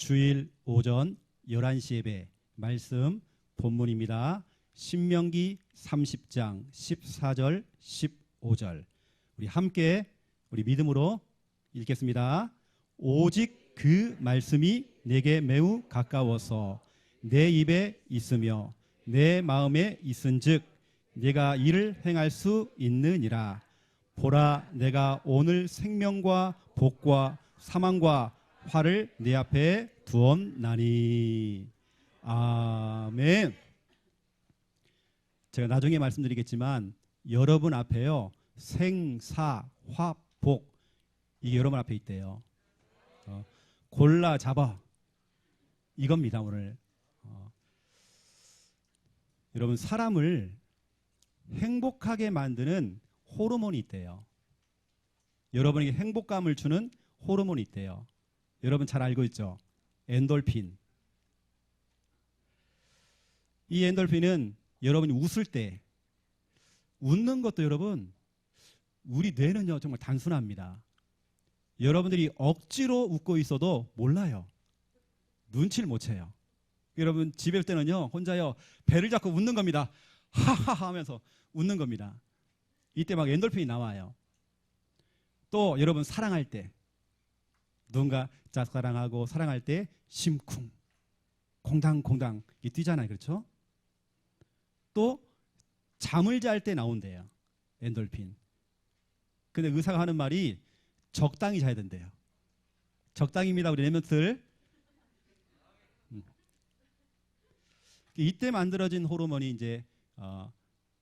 주일 오전 11시 예배 말씀 본문입니다. 신명기 30장 14절 15절 우리 함께 우리 믿음으로 읽겠습니다. 오직 그 말씀이 내게 매우 가까워서 내 입에 있으며 내 마음에 있은즉 내가 이를 행할 수 있느니라. 보라, 내가 오늘 생명과 복과 사망과 화를 내 앞에 두었나니. 아멘. 제가 나중에 말씀드리겠지만 여러분 앞에요, 생사 화 복, 이게 여러분 앞에 있대요. 골라 잡아, 이겁니다. 오늘 여러분, 사람을 행복하게 만드는 호르몬이 있대요. 여러분에게 행복감을 주는 호르몬이 있대요. 여러분 잘 알고 있죠? 엔돌핀. 이 엔돌핀은 여러분이 웃을 때, 웃는 것도 여러분, 우리 뇌는요 정말 단순합니다. 여러분들이 억지로 웃고 있어도 몰라요. 눈치를 못 채요. 여러분 집에 올 때는요 혼자요 배를 잡고 웃는 겁니다. 하하하 하면서 웃는 겁니다. 이때 막 엔돌핀이 나와요. 또 여러분 사랑할 때, 누군가 짝사랑하고 사랑할 때 심쿵 공당공당 이 뛰잖아요. 그렇죠? 또 잠을 잘 때 나온대요, 엔돌핀. 근데 의사가 하는 말이 적당히 자야 된대요. 적당입니다, 우리 랩런트들. 이때 만들어진 호르몬이 이제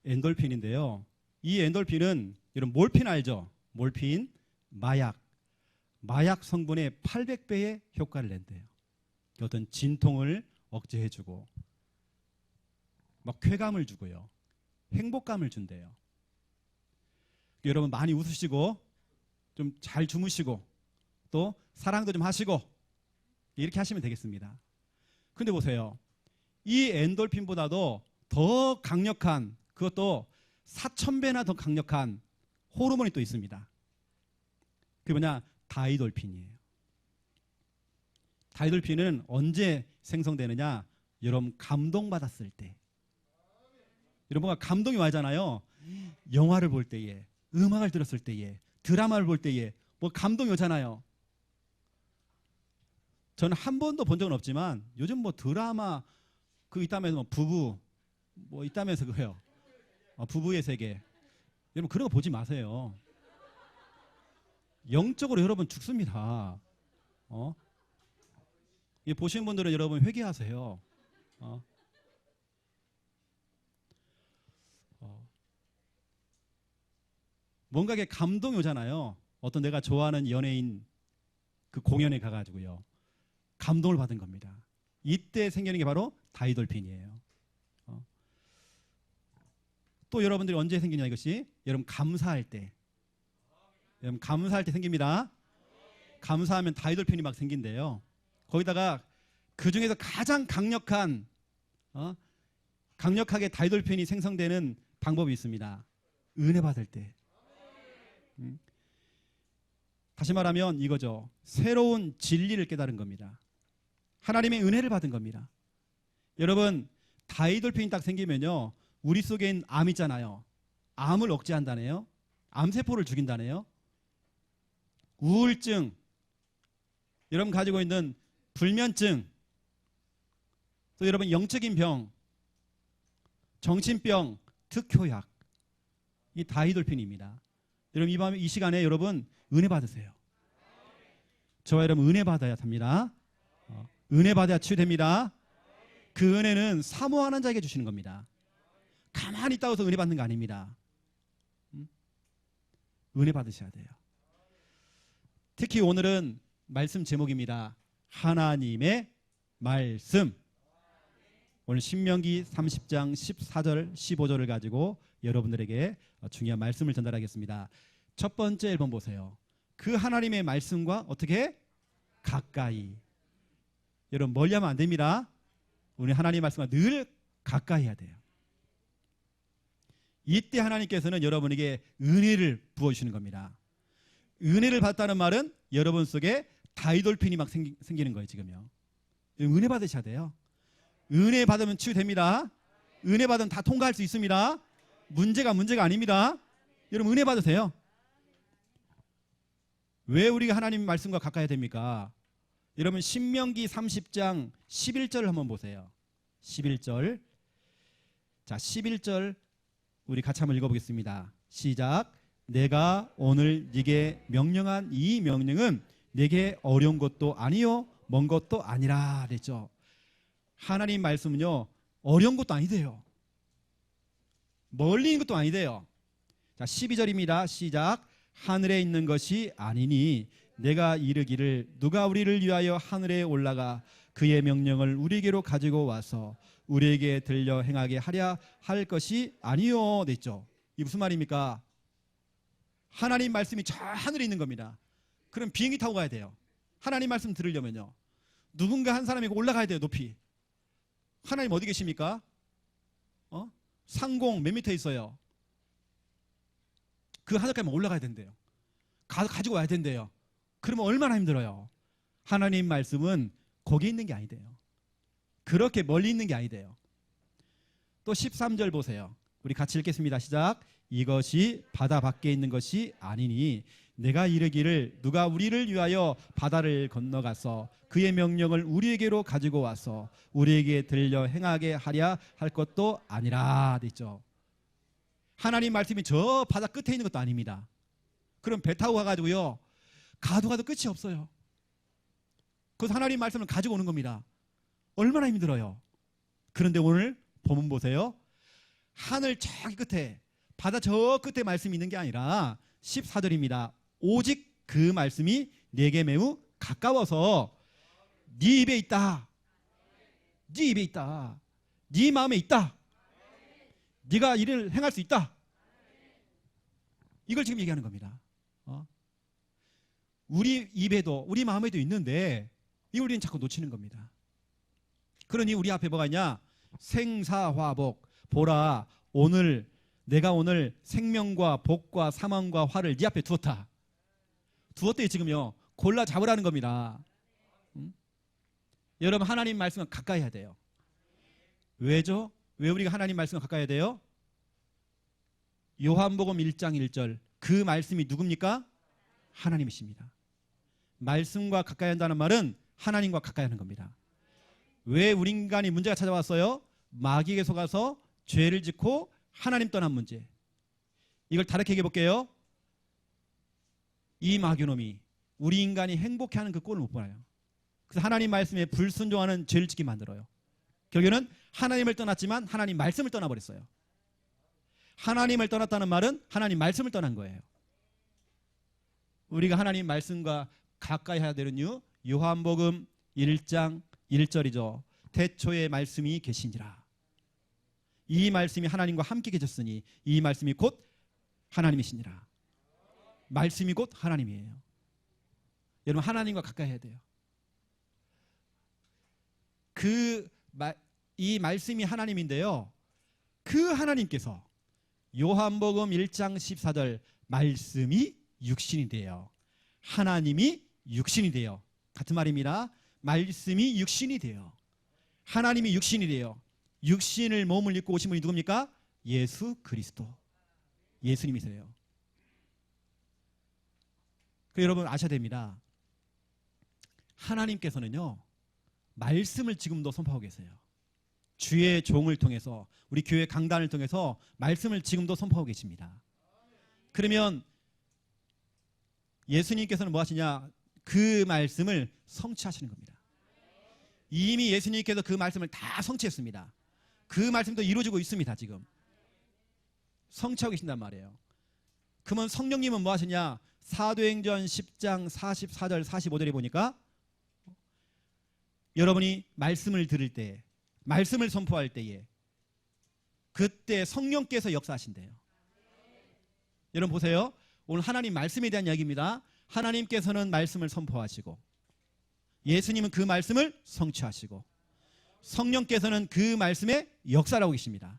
엔돌핀인데요. 이 엔돌핀은 여러분 몰핀 알죠? 몰핀, 마약 성분의 800배의 효과를 낸대요. 어떤 진통을 억제해주고 막 쾌감을 주고요, 행복감을 준대요. 여러분 많이 웃으시고 좀 잘 주무시고 또 사랑도 좀 하시고 이렇게 하시면 되겠습니다. 근데 보세요, 이 엔돌핀보다도 더 강력한, 그것도 4000배나 더 강력한 호르몬이 또 있습니다. 그게 뭐냐? 다이돌핀이에요. 다이돌핀은 언제 생성되느냐? 여러분 감동받았을 때. 여러분 뭔가 감동이 와잖아요. 영화를 볼 때에, 음악을 들었을 때에, 드라마를 볼 때에 뭐 감동이 오잖아요. 저는 한 번도 본 적은 없지만 요즘 뭐 드라마 그 있다면서 뭐 부부 뭐 있다면서 그래요. 부부의 세계. 여러분 그런 거 보지 마세요. 영적으로 여러분 죽습니다. 이 보시는 분들은 여러분 회개하세요. 뭔가 이게 감동이 오잖아요. 어떤 내가 좋아하는 연예인 그 공연에 가가지고요 감동을 받은 겁니다. 이때 생기는 게 바로 다이돌핀이에요. 또 여러분들이 언제 생기냐, 이것이 여러분 감사할 때. 여러분 감사할 때 생깁니다. 감사하면 다이돌핀이 막 생긴대요. 거기다가 그 중에서 가장 강력하게 다이돌핀이 생성되는 방법이 있습니다. 은혜 받을 때. 다시 말하면 이거죠. 새로운 진리를 깨달은 겁니다. 하나님의 은혜를 받은 겁니다. 여러분 다이돌핀이 딱 생기면요 우리 속에 있는 암 있잖아요. 암을 억제한다네요. 암세포를 죽인다네요. 우울증, 여러분 가지고 있는 불면증, 또 여러분 영적인 병, 정신병, 특효약, 이 다이돌핀입니다. 여러분 이 밤에 이 시간에 여러분 은혜 받으세요. 저와 여러분 은혜 받아야 합니다. 은혜 받아야 치유됩니다. 그 은혜는 사모하는 자에게 주시는 겁니다. 가만히 있다고 해서 은혜 받는 거 아닙니다. 은혜 받으셔야 돼요. 특히 오늘은 말씀 제목입니다. 하나님의 말씀. 오늘 신명기 30장 14절 15절을 가지고 여러분들에게 중요한 말씀을 전달하겠습니다. 첫 번째 1번 보세요. 그 하나님의 말씀과 어떻게? 가까이. 여러분 멀리 하면 안 됩니다. 우리 하나님의 말씀과 늘 가까이 해야 돼요. 이때 하나님께서는 여러분에게 은혜를 부어주시는 겁니다. 은혜를 받다는 말은 여러분 속에 다이돌핀이 막 생기는 거예요. 지금요. 은혜 받으셔야 돼요. 은혜 받으면 치유됩니다. 은혜 받으면 다 통과할 수 있습니다. 문제가 아닙니다. 여러분 은혜 받으세요. 왜 우리가 하나님 말씀과 가까이 됩니까? 여러분 신명기 30장 11절을 한번 보세요. 11절. 자, 11절 우리 같이 한번 읽어보겠습니다. 시작. 내가 오늘 네게 명령한 이 명령은 네게 어려운 것도 아니요 먼 것도 아니라 그랬죠. 하나님 말씀은요 어려운 것도 아니대요. 멀리 있는 것도 아니대요. 자, 12절입니다. 시작. 하늘에 있는 것이 아니니 내가 이르기를 누가 우리를 위하여 하늘에 올라가 그의 명령을 우리에게로 가지고 와서 우리에게 들려 행하게 하랴 할 것이 아니요 됐죠. 이 무슨 말입니까? 하나님 말씀이 저 하늘에 있는 겁니다. 그럼 비행기 타고 가야 돼요. 하나님 말씀 들으려면요 누군가 한 사람이 올라가야 돼요. 높이. 하나님 어디 계십니까? 상공 몇 미터 있어요? 그 하늘까지 올라가야 된대요. 가지고 와야 된대요. 그러면 얼마나 힘들어요. 하나님 말씀은 거기 있는 게 아니대요. 그렇게 멀리 있는 게 아니대요. 또 13절 보세요. 우리 같이 읽겠습니다. 시작. 이것이 바다 밖에 있는 것이 아니니 내가 이르기를 누가 우리를 위하여 바다를 건너가서 그의 명령을 우리에게로 가지고 와서 우리에게 들려 행하게 하랴 할 것도 아니라 됐죠. 하나님 말씀이 저 바다 끝에 있는 것도 아닙니다. 그럼 배 타고 가가지고요 가도 끝이 없어요. 그래서 하나님 말씀을 가지고 오는 겁니다. 얼마나 힘들어요. 그런데 오늘 본문 보세요. 하늘 저기 끝에 바다 저 끝에 말씀이 있는 게 아니라 14절입니다. 오직 그 말씀이 내게 매우 가까워서 네 입에 있다. 네 입에 있다. 네 마음에 있다. 네가 이를 행할 수 있다. 이걸 지금 얘기하는 겁니다. 우리 입에도 우리 마음에도 있는데 이걸 우리는 자꾸 놓치는 겁니다. 그러니 우리 앞에 뭐가 있냐? 생사화복. 보라 오늘 내가 오늘 생명과 복과 사망과 화를 네 앞에 두었다. 두었대요. 지금요 골라 잡으라는 겁니다. 여러분 하나님 말씀은 가까이 해야 돼요. 왜죠? 왜 우리가 하나님 말씀을 가까이 해야 돼요? 요한복음 1장 1절 그 말씀이 누굽니까? 하나님이십니다. 말씀과 가까이 한다는 말은 하나님과 가까이 하는 겁니다. 왜 우리 인간이 문제가 찾아왔어요? 마귀에게 속아서 죄를 짓고 하나님 떠난 문제. 이걸 다르게 얘기해 볼게요. 이 마귀놈이 우리 인간이 행복해하는 그 꼴을 못 봐요. 그래서 하나님 말씀에 불순종하는 죄를 짓게 만들어요. 결국에는 하나님을 떠났지만 하나님 말씀을 떠나버렸어요. 하나님을 떠났다는 말은 하나님 말씀을 떠난 거예요. 우리가 하나님 말씀과 가까이 해야 되는 이유 요한복음 1장 1절이죠. 태초에 말씀이 계시니라. 이 말씀이 하나님과 함께 계셨으니 이 말씀이 곧 하나님이시니라. 말씀이 곧 하나님이에요. 여러분 하나님과 가까이 해야 돼요. 이 말씀이 하나님인데요. 그 하나님께서 요한복음 1장 14절 말씀이 육신이 돼요. 하나님이 육신이 돼요. 같은 말입니다. 말씀이 육신이 돼요. 하나님이 육신이 돼요. 육신을 몸을 입고 오신 분이 누굽니까? 예수 그리스도. 예수님이세요. 여러분 아셔야 됩니다. 하나님께서는요 말씀을 지금도 선포하고 계세요. 주의 종을 통해서 우리 교회 강단을 통해서 말씀을 지금도 선포하고 계십니다. 그러면 예수님께서는 뭐 하시냐? 그 말씀을 성취하시는 겁니다. 이미 예수님께서 그 말씀을 다 성취했습니다. 그 말씀도 이루어지고 있습니다. 지금 성취하고 계신단 말이에요. 그러면 성령님은 뭐 하시냐? 사도행전 10장 44절 45절에 보니까 여러분이 말씀을 들을 때 말씀을 선포할 때에 그때 성령께서 역사하신대요. 여러분 보세요. 오늘 하나님 말씀에 대한 이야기입니다. 하나님께서는 말씀을 선포하시고 예수님은 그 말씀을 성취하시고 성령께서는 그 말씀에 역사를 하고 계십니다.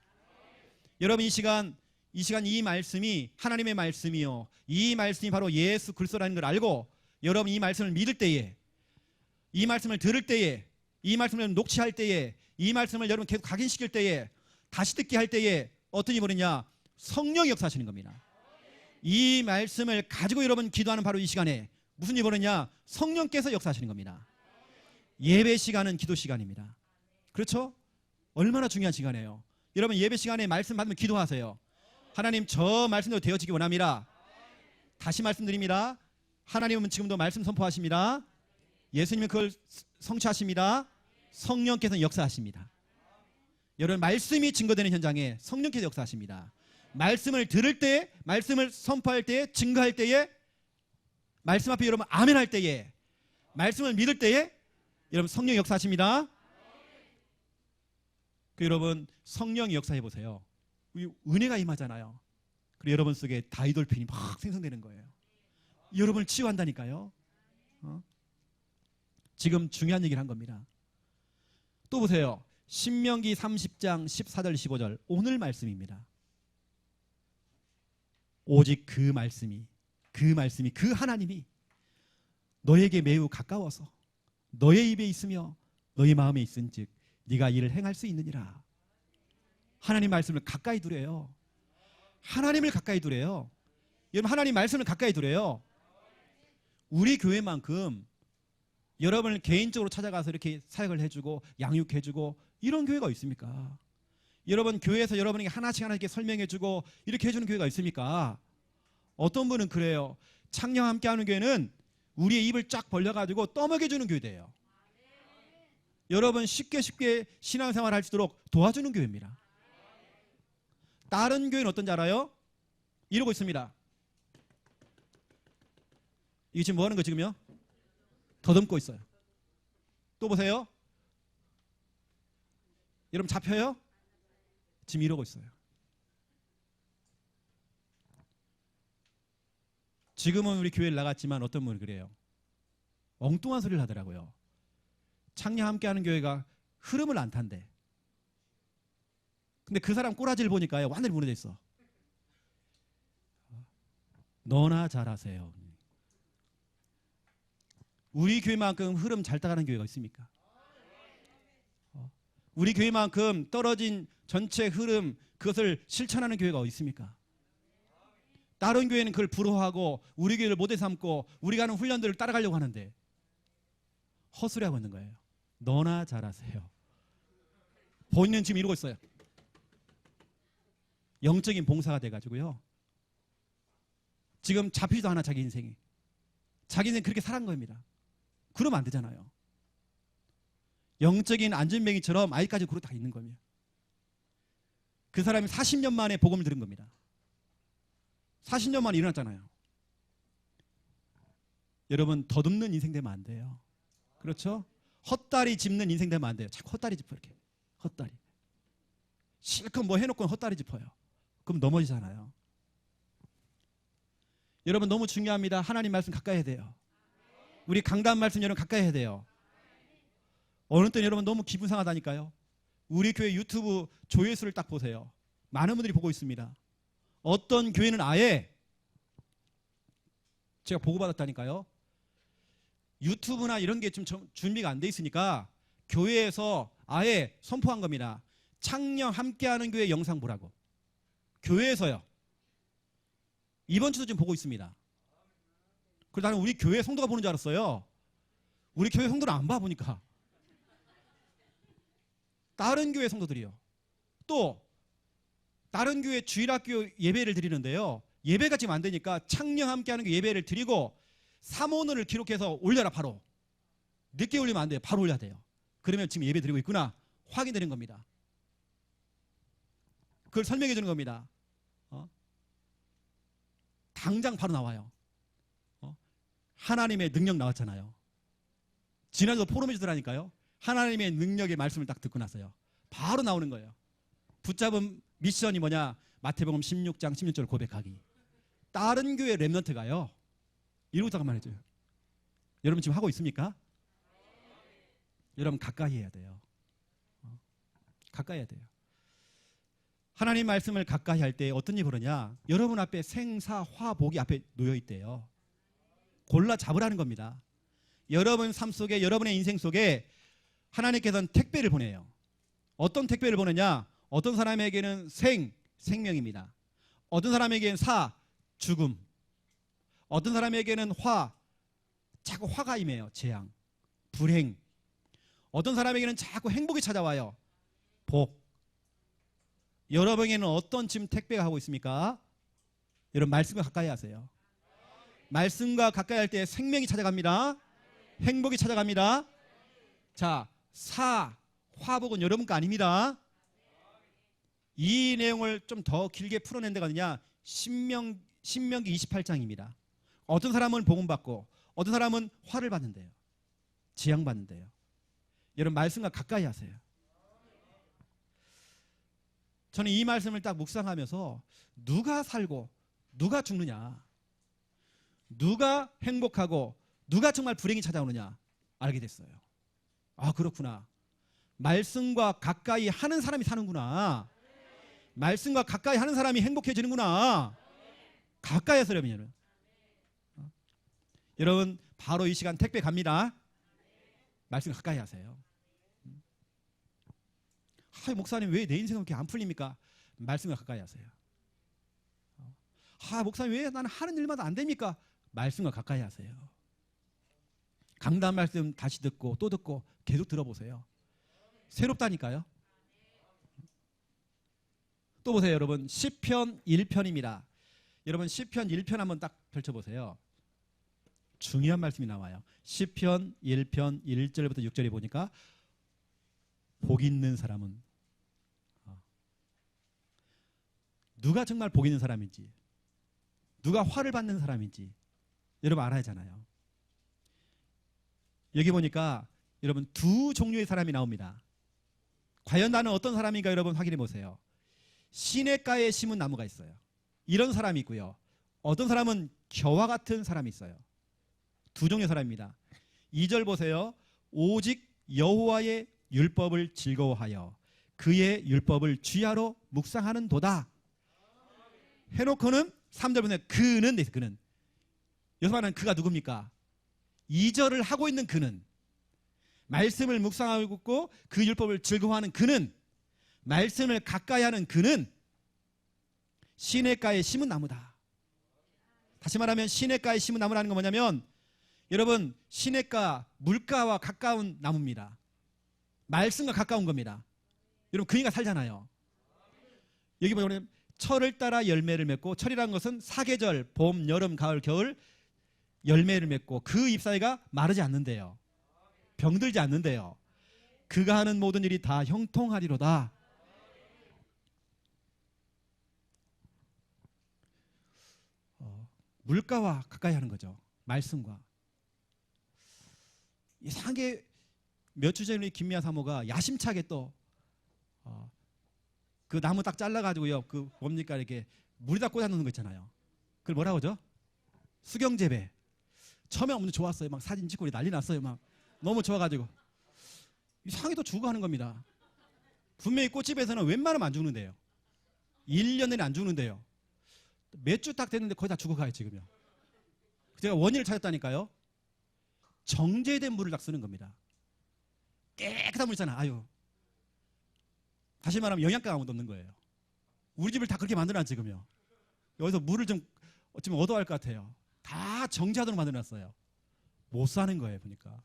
여러분 이 시간 이 말씀이 하나님의 말씀이요 이 말씀이 바로 예수 그리스도라는 걸 알고 여러분 이 말씀을 믿을 때에 이 말씀을 들을 때에 이 말씀을 녹취할 때에, 이 말씀을 여러분 계속 각인시킬 때에, 다시 듣게 할 때에 어떤 일이 벌어지냐? 성령이 역사하시는 겁니다. 이 말씀을 가지고 여러분 기도하는 바로 이 시간에 무슨 일이 벌어지냐? 성령께서 역사하시는 겁니다. 예배 시간은 기도 시간입니다. 그렇죠? 얼마나 중요한 시간이에요. 여러분 예배 시간에 말씀 받으면 기도하세요. 하나님, 저 말씀대로 되어지기 원합니다. 다시 말씀드립니다. 하나님은 지금도 말씀 선포하십니다. 예수님은 그걸 성취하십니다. 성령께서는 역사하십니다. 여러분 말씀이 증거되는 현장에 성령께서 역사하십니다. 말씀을 들을 때, 말씀을 선포할 때, 증거할 때에, 말씀 앞에 여러분 아멘 할 때에, 말씀을 믿을 때에 여러분 성령 역사하십니다. 여러분 성령이 역사해 보세요. 은혜가 임하잖아요. 그리고 여러분 속에 다이돌핀이 막 생성되는 거예요. 여러분을 치유한다니까요. 지금 중요한 얘기를 한 겁니다. 또 보세요. 신명기 30장 14절 15절 오늘 말씀입니다. 오직 그 말씀이 그 하나님이 너에게 매우 가까워서 너의 입에 있으며 너의 마음에 있은즉 네가 이를 행할 수 있느니라. 하나님 말씀을 가까이 두래요. 하나님을 가까이 두래요. 여러분 하나님 말씀을 가까이 두래요. 우리 교회만큼 여러분을 개인적으로 찾아가서 이렇게 사역을 해주고 양육해주고 이런 교회가 있습니까? 여러분 교회에서 여러분에게 하나씩 이렇게 설명해주고 이렇게 해주는 교회가 있습니까? 어떤 분은 그래요. 창녕 함께하는 교회는 우리의 입을 쫙 벌려가지고 떠먹여주는 교회예요. 여러분 쉽게 신앙생활 할 수 있도록 도와주는 교회입니다. 다른 교회는 어떤지 알아요? 이러고 있습니다. 이게 지금 뭐 하는 거 지금요? 더듬고 있어요. 또 보세요. 여러분 잡혀요? 지금 이러고 있어요. 지금은 우리 교회를 나갔지만 어떤 분은 그래요. 엉뚱한 소리를 하더라고요. 창녕 함께하는 교회가 흐름을 안 탄대. 근데 그 사람 꼬라지를 보니까요 완전히 무너져 있어. 너나 잘하세요. 우리 교회만큼 흐름 잘 따라가는 교회가 있습니까? 우리 교회만큼 떨어진 전체 흐름 그것을 실천하는 교회가 어디 있습니까? 다른 교회는 그걸 부러워하고 우리 교회를 모델 삼고 우리가 하는 훈련들을 따라가려고 하는데 헛소리하고 있는 거예요. 너나 잘하세요. 본인은 지금 이러고 있어요. 영적인 봉사가 돼가지고요. 지금 잡히지도 않아 자기 인생이. 자기 인생 그렇게 살은 겁니다. 그러면 안 되잖아요. 영적인 안전뱅이처럼 아직까지 그러고 다 있는 겁니다. 그 사람이 40년 만에 복음을 들은 겁니다. 40년 만에 일어났잖아요. 여러분 더듬는 인생 되면 안 돼요. 그렇죠? 헛다리 짚는 인생 되면 안 돼요. 자꾸 헛다리 짚어 이렇게. 헛다리. 실컷 뭐 해놓고는 헛다리 짚어요. 그럼 넘어지잖아요. 여러분 너무 중요합니다. 하나님 말씀 가까이 해야 돼요. 우리 강단 말씀 여러분 가까이 해야 돼요. 어느 때는 여러분 너무 기분 상하다니까요. 우리 교회 유튜브 조회수를 딱 보세요. 많은 분들이 보고 있습니다. 어떤 교회는 아예 제가 보고받았다니까요. 유튜브나 이런 게 좀 준비가 안 돼 있으니까 교회에서 아예 선포한 겁니다. 창녕 함께하는 교회 영상 보라고. 교회에서요. 이번 주도 지금 보고 있습니다. 그래서 나는 우리 교회 성도가 보는 줄 알았어요. 우리 교회 성도를 안 봐 보니까. 다른 교회 성도들이요. 또 다른 교회 주일학교 예배를 드리는데요. 예배가 지금 안 되니까 창녕 함께하는 교 예배를 드리고 사모문을 기록해서 올려라 바로. 늦게 올리면 안 돼요. 바로 올려야 돼요. 그러면 지금 예배 드리고 있구나 확인되는 겁니다. 그걸 설명해 주는 겁니다. 당장 바로 나와요. 하나님의 능력 나왔잖아요. 지난주도 포럼에 주더라니까요. 하나님의 능력의 말씀을 딱 듣고 나서요. 바로 나오는 거예요. 붙잡은 미션이 뭐냐? 마태복음 16장 16절 고백하기. 다른 교회 렘넌트가요. 이러고 말해줘요. 여러분 지금 하고 있습니까? 여러분 가까이 해야 돼요. 가까이 해야 돼요. 하나님 말씀을 가까이 할 때 어떤 일이 벌어냐? 여러분 앞에 생사 화복이 앞에 놓여 있대요. 골라 잡으라는 겁니다. 여러분 삶 속에 여러분의 인생 속에 하나님께서는 택배를 보내요. 어떤 택배를 보내냐? 어떤 사람에게는 생명입니다. 어떤 사람에게는 죽음. 어떤 사람에게는 자꾸 화가 임해요. 재앙, 불행. 어떤 사람에게는 자꾸 행복이 찾아와요. 복. 여러분에게는 어떤 지금 택배가 하고 있습니까? 여러분 말씀과 가까이 하세요. 말씀과 가까이 할 때 생명이 찾아갑니다. 행복이 찾아갑니다. 자, 화복은 여러분 거 아닙니다. 이 내용을 좀 더 길게 풀어낸 데가 어디냐? 신명기 28장입니다. 어떤 사람은 복음 받고 어떤 사람은 화를 받는데요. 재앙 받는데요. 여러분 말씀과 가까이 하세요. 저는 이 말씀을 딱 묵상하면서 누가 살고 누가 죽느냐, 누가 행복하고 누가 정말 불행이 찾아오느냐 알게 됐어요. 아, 그렇구나. 말씀과 가까이 하는 사람이 사는구나. 말씀과 가까이 하는 사람이 행복해지는구나. 가까이 해서 여러분 바로 이 시간 택배 갑니다. 말씀 가까이 하세요. 목사님 왜 내 인생은 그렇게 안 풀립니까? 말씀과 가까이 하세요. 목사님 왜 나는 하는 일마다 안 됩니까? 말씀과 가까이 하세요. 강단 말씀 다시 듣고 또 듣고 계속 들어보세요. 새롭다니까요. 또 보세요, 여러분. 시편 1편입니다. 여러분 시편 1편 한번 딱 펼쳐보세요. 중요한 말씀이 나와요. 시편 1편 1절부터 6절에 보니까 복 있는 사람은 누가 정말 복 있는 사람인지, 누가 화를 받는 사람인지 여러분 알아야 하잖아요. 여기 보니까 여러분 두 종류의 사람이 나옵니다. 과연 나는 어떤 사람인가 여러분 확인해 보세요. 시냇가에 심은 나무가 있어요. 이런 사람이 있고요. 어떤 사람은 겨와 같은 사람이 있어요. 두 종류의 사람입니다. 2절 보세요. 오직 여호와의 율법을 즐거워하여 그의 율법을 주야로 묵상하는 도다. 해놓고는 3절 보면 그는 돼 있어요. 그는. 여기서 말하는 그가 누굽니까? 2절을 하고 있는 그는, 말씀을 묵상하고 있고 그 율법을 즐거워하는 그는, 말씀을 가까이 하는 그는 시냇가에 심은 나무다. 다시 말하면 시냇가에 심은 나무라는 건 뭐냐면 여러분 시냇가 물가와 가까운 나무입니다. 말씀과 가까운 겁니다. 여러분 그이가 살잖아요. 여기 보면 철을 따라 열매를 맺고, 철이라는 것은 사계절, 봄, 여름, 가을, 겨울 열매를 맺고 그 잎사귀가 마르지 않는데요. 병들지 않는데요. 그가 하는 모든 일이 다 형통하리로다. 물가와 가까이 하는 거죠. 말씀과. 이상하게 몇 주 전에 김미아 사모가 야심차게 또 그 나무 딱 잘라가지고요. 그 뭡니까 이렇게 물에다 꽂아놓는 거 있잖아요. 그걸 뭐라고 하죠? 수경재배. 처음에 엄청 좋았어요. 막 사진 찍고 난리 났어요. 막 너무 좋아가지고 이상하게 또 죽어가는 겁니다. 분명히 꽃집에서는 웬만하면 안 죽는데요. 1년 내내 안 죽는데요. 몇 주 딱 됐는데 거의 다 죽어가요 지금요. 제가 원인을 찾았다니까요. 정제된 물을 딱 쓰는 겁니다. 깨끗한 물 있잖아. 아유. 다시 말하면 영양가가 아무도 없는 거예요. 우리 집을 다 그렇게 만들어놨 지금요. 여기서 물을 좀 어쩌면 얻어야 할 것 같아요. 다 정제하도록 만들어놨어요. 못 사는 거예요 보니까.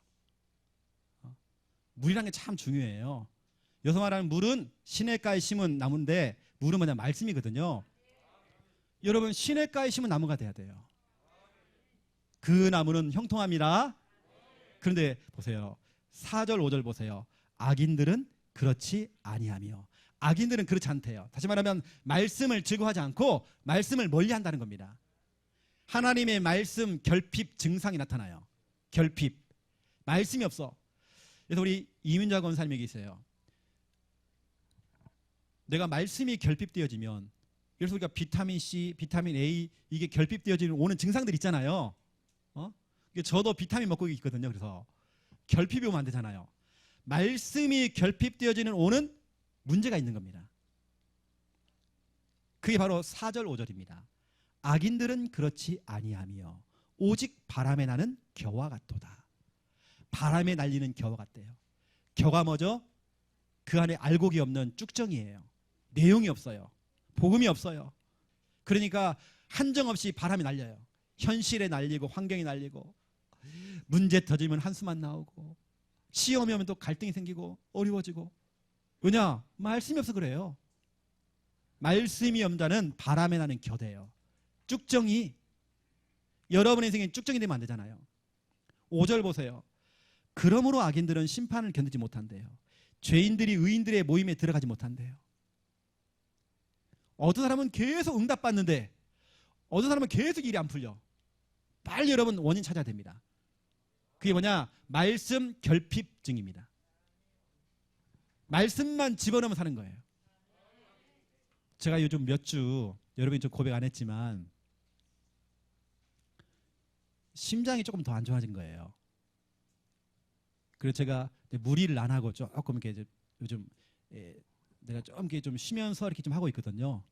물이라는 게 참 중요해요. 여기서 말하는 물은 시냇가에 심은 나무인데 물은 뭐냐 말씀이거든요. 여러분 시냇가에 심은 나무가 돼야 돼요. 그 나무는 형통합니다. 그런데 보세요. 4절 5절 보세요. 악인들은 그렇지 아니하며. 악인들은 그렇지 않대요. 다시 말하면 말씀을 즐거워하지 않고 말씀을 멀리한다는 겁니다. 하나님의 말씀 결핍 증상이 나타나요. 결핍. 말씀이 없어. 그래서 우리 이민자 권사님에게 있어요. 내가 말씀이 결핍되어지면, 그래서 우리가 비타민 C, 비타민 A 이게 결핍되어지는 오는 증상들 있잖아요. 저도 비타민 먹고 있거든요. 그래서 결핍이 오면 안 되잖아요. 말씀이 결핍되어지는 오는 문제가 있는 겁니다. 그게 바로 4절 5절입니다. 악인들은 그렇지 아니하며 오직 바람에 나는 겨와 같도다. 바람에 날리는 겨와 같대요. 겨가 뭐죠? 그 안에 알곡이 없는 쭉정이에요. 내용이 없어요. 복음이 없어요. 그러니까 한정없이 바람이 날려요. 현실에 날리고 환경이 날리고 문제 터지면 한숨만 나오고 시험이 오면 또 갈등이 생기고 어려워지고. 왜냐? 말씀이 없어 그래요. 말씀이 없는 자는 바람에 나는 겨대요. 쭉정이. 여러분의 인생에 쭉정이 되면 안 되잖아요. 5절 보세요. 그러므로 악인들은 심판을 견디지 못한대요. 죄인들이 의인들의 모임에 들어가지 못한대요. 어떤 사람은 계속 응답받는데 어떤 사람은 계속 일이 안 풀려. 빨리 여러분 원인 찾아야 됩니다. 그게 뭐냐? 말씀 결핍증입니다. 말씀만 집어넣으면 사는 거예요. 제가 요즘 몇 주 여러분이 좀 고백 안 했지만 심장이 조금 더 안 좋아진 거예요. 그래서 제가 무리를 안 하고 조금 이렇게 요즘 내가 좀 이렇게 좀 쉬면서 이렇게 좀 하고 있거든요.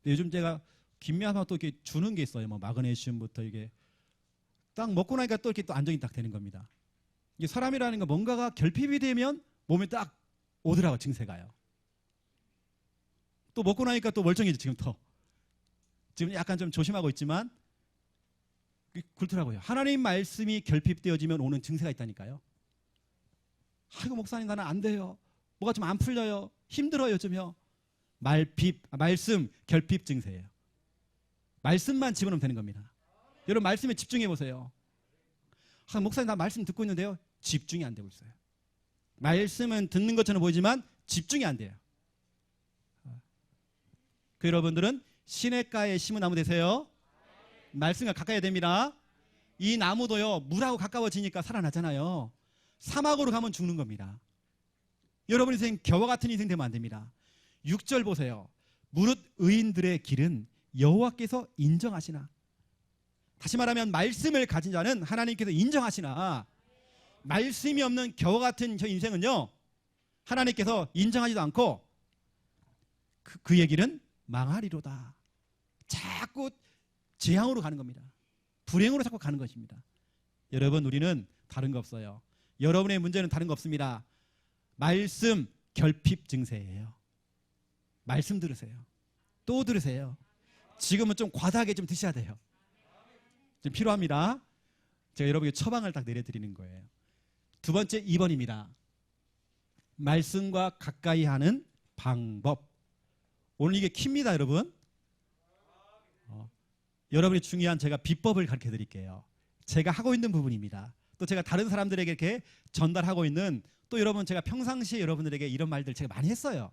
근데 요즘 제가 김미아마 또 이렇게 주는 게 있어요. 뭐 마그네슘부터 이게 딱 먹고 나니까 또 이렇게 또 안정이 딱 되는 겁니다. 이게 사람이라는 건 뭔가가 결핍이 되면 몸에 딱 오더라고 증세가요. 또 먹고 나니까 또 멀쩡해져 지금 더. 지금 약간 좀 조심하고 있지만 그렇더라고요. 하나님 말씀이 결핍되어지면 오는 증세가 있다니까요. 아이고 목사님 나는 안 돼요. 뭐가 좀 안 풀려요. 힘들어요 요즘요. 말씀 결핍 증세예요. 말씀만 집어넣으면 되는 겁니다. 여러분 말씀에 집중해 보세요. 아, 목사님 나 말씀 듣고 있는데요. 집중이 안 되고 있어요. 말씀은 듣는 것처럼 보이지만 집중이 안 돼요. 그 여러분들은 시냇가에 심은 나무 되세요. 말씀과 가까이 됩니다. 이 나무도요 물하고 가까워지니까 살아나잖아요. 사막으로 가면 죽는 겁니다. 여러분 인생 겨와 같은 인생 되면 안 됩니다. 6절 보세요. 무릇 의인들의 길은 여호와께서 인정하시나. 다시 말하면 말씀을 가진 자는 하나님께서 인정하시나. 말씀이 없는 겨와 같은 저 인생은요 하나님께서 인정하지도 않고 그의 길은 망하리로다. 자꾸 재앙으로 가는 겁니다. 불행으로 자꾸 가는 것입니다. 여러분 우리는 다른 거 없어요. 여러분의 문제는 다른 거 없습니다. 말씀 결핍 증세예요. 말씀 들으세요. 또 들으세요. 지금은 좀 과다하게 좀 드셔야 돼요. 좀 필요합니다. 제가 여러분에게 처방을 딱 내려드리는 거예요. 두 번째 2번입니다. 말씀과 가까이 하는 방법. 오늘 이게 키입니다 여러분. 여러분이 중요한 제가 비법을 가르쳐 드릴게요. 제가 하고 있는 부분입니다. 또 제가 다른 사람들에게 이렇게 전달하고 있는 또 여러분 제가 평상시에 여러분들에게 이런 말들 제가 많이 했어요.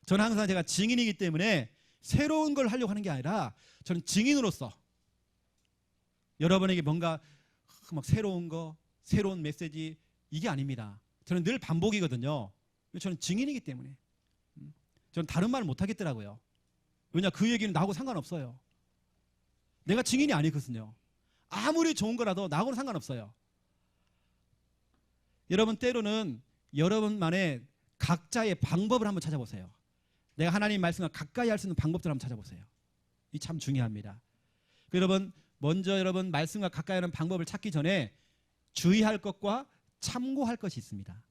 저는 항상 제가 증인이기 때문에 새로운 걸 하려고 하는 게 아니라 저는 증인으로서 여러분에게 뭔가 막 새로운 거, 새로운 메시지 이게 아닙니다. 저는 늘 반복이거든요. 저는 증인이기 때문에 저는 다른 말을 못 하겠더라고요. 왜냐 그 얘기는 나하고 상관없어요. 내가 증인이 아니거든요. 아무리 좋은 거라도 나하고는 상관없어요. 여러분 때로는 여러분만의 각자의 방법을 한번 찾아보세요. 내가 하나님 말씀과 가까이 할 수 있는 방법들을 한번 찾아보세요. 이 참 중요합니다. 여러분 먼저 여러분 말씀과 가까이 하는 방법을 찾기 전에 주의할 것과 참고할 것이 있습니다.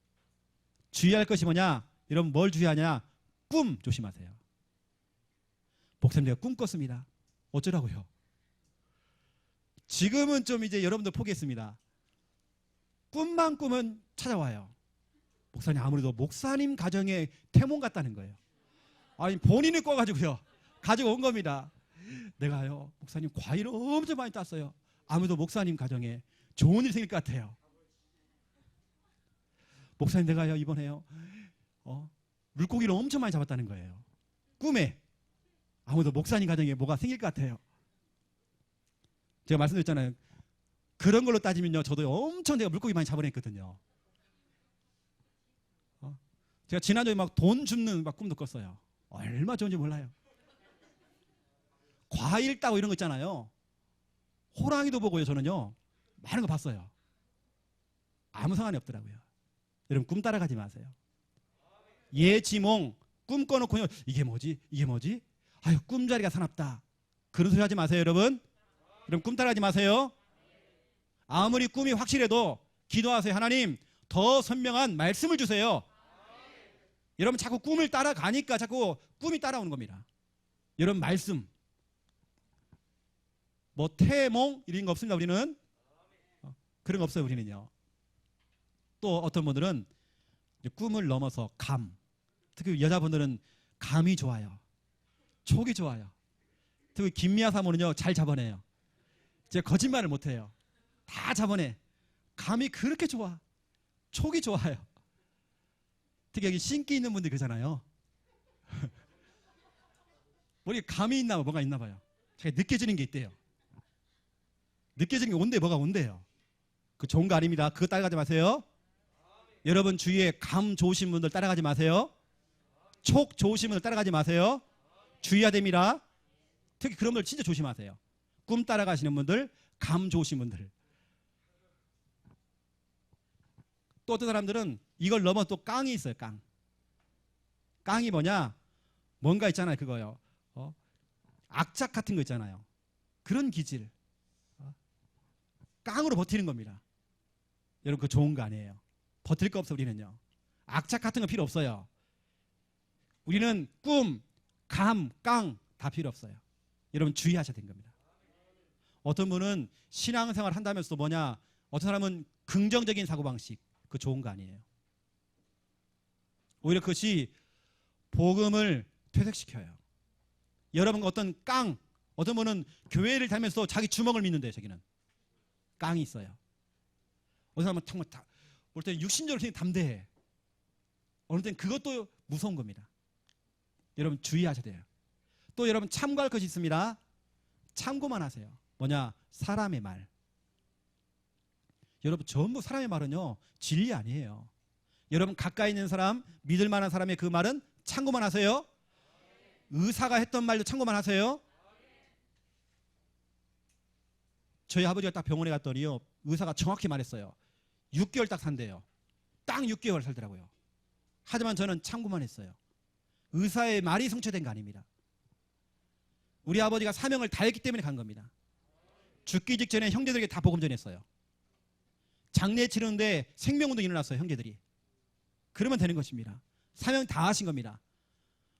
주의할 것이 뭐냐? 여러분 뭘 주의하냐? 꿈 조심하세요. 목사님 내가 꿈 꿨습니다. 어쩌라고요? 지금은 좀 이제 여러분들 포기했습니다. 꿈만 꾸면 찾아와요. 목사님 아무래도 목사님 가정에 태몽 같다는 거예요. 아니 본인이 꿔가지고요 가지고 온 겁니다. 내가요 목사님 과일을 엄청 많이 땄어요. 아무래도 목사님 가정에 좋은 일 생길 것 같아요. 목사님 내가요 이번에요 물고기를 엄청 많이 잡았다는 거예요. 꿈에 아무래도 목사님 가정에 뭐가 생길 것 같아요. 제가 말씀드렸잖아요. 그런 걸로 따지면요 저도 엄청 내가 물고기 많이 잡아냈거든요. 제가 지난주에 막 돈 줍는 막 꿈도 꿨어요. 얼마 좋은지 몰라요. 과일 따고 이런 거 있잖아요. 호랑이도 보고요 저는요 많은 거 봤어요. 아무 상관이 없더라고요. 여러분 꿈 따라가지 마세요. 예지몽 꿈 꿔놓고요 이게 뭐지 이게 뭐지 아유 꿈자리가 사납다 그런 소리 하지 마세요 여러분. 여러분 꿈 따라가지 마세요. 아무리 꿈이 확실해도 기도하세요. 하나님 더 선명한 말씀을 주세요. 여러분 자꾸 꿈을 따라가니까 자꾸 꿈이 따라오는 겁니다. 여러분 말씀, 뭐 태몽 이런 거 없습니다. 우리는 그런 거 없어요. 우리는요. 또 어떤 분들은 꿈을 넘어서 감, 특히 여자분들은 감이 좋아요. 촉이 좋아요. 특히 김미아 사모는요 잘 잡아내요. 제가 거짓말을 못해요. 다 잡아내. 감이 그렇게 좋아. 촉이 좋아요. 특히 여기 신기 있는 분들 그러잖아요. 머리에 감이 있나 봐, 뭐가 있나 봐요. 제가 느껴지는 게 있대요. 느껴지는 게 온대, 뭐가 온대요. 그 좋은 거 아닙니다. 그거 따라가지 마세요. 여러분 주위에 감 좋으신 분들 따라가지 마세요. 촉 좋으신 분들 따라가지 마세요. 주의해야 됩니다. 특히 그런 분들 진짜 조심하세요. 꿈 따라가시는 분들, 감 좋으신 분들. 또 어떤 사람들은 이걸 넘어 또 깡이 있어요. 깡. 깡이 뭐냐? 뭔가 있잖아요. 그거요. 악착 같은 거 있잖아요. 그런 기질. 깡으로 버티는 겁니다. 여러분 그거 좋은 거 아니에요. 버틸 거 없어 우리는요. 악착 같은 거 필요 없어요. 우리는 꿈, 감, 깡 다 필요 없어요. 여러분 주의하셔야 되는 겁니다. 어떤 분은 신앙생활 한다면서도 뭐냐? 어떤 사람은 긍정적인 사고방식. 그거 좋은 거 아니에요. 오히려 그것이 복음을 퇴색시켜요. 여러분 어떤 깡, 어떤 분은 교회를 다니면서 자기 주먹을 믿는데 자기는 깡이 있어요. 어떤 사람은 정말 볼 때는 육신적으로 담대해. 어느 때는 그것도 무서운 겁니다. 여러분 주의하셔야 돼요. 또 여러분 참고할 것이 있습니다. 참고만 하세요. 뭐냐? 사람의 말. 여러분 전부 사람의 말은요 진리 아니에요. 여러분 가까이 있는 사람, 믿을 만한 사람의 그 말은 참고만 하세요. 의사가 했던 말도 참고만 하세요. 저희 아버지가 딱 병원에 갔더니요 의사가 정확히 말했어요. 6개월 딱 산대요. 딱 6개월 살더라고요. 하지만 저는 참고만 했어요. 의사의 말이 성취된 거 아닙니다. 우리 아버지가 사명을 다했기 때문에 간 겁니다. 죽기 직전에 형제들에게 다 복음 전했어요. 장례 치르는데 생명운동 일어났어요. 형제들이. 그러면 되는 것입니다. 사명 다 하신 겁니다.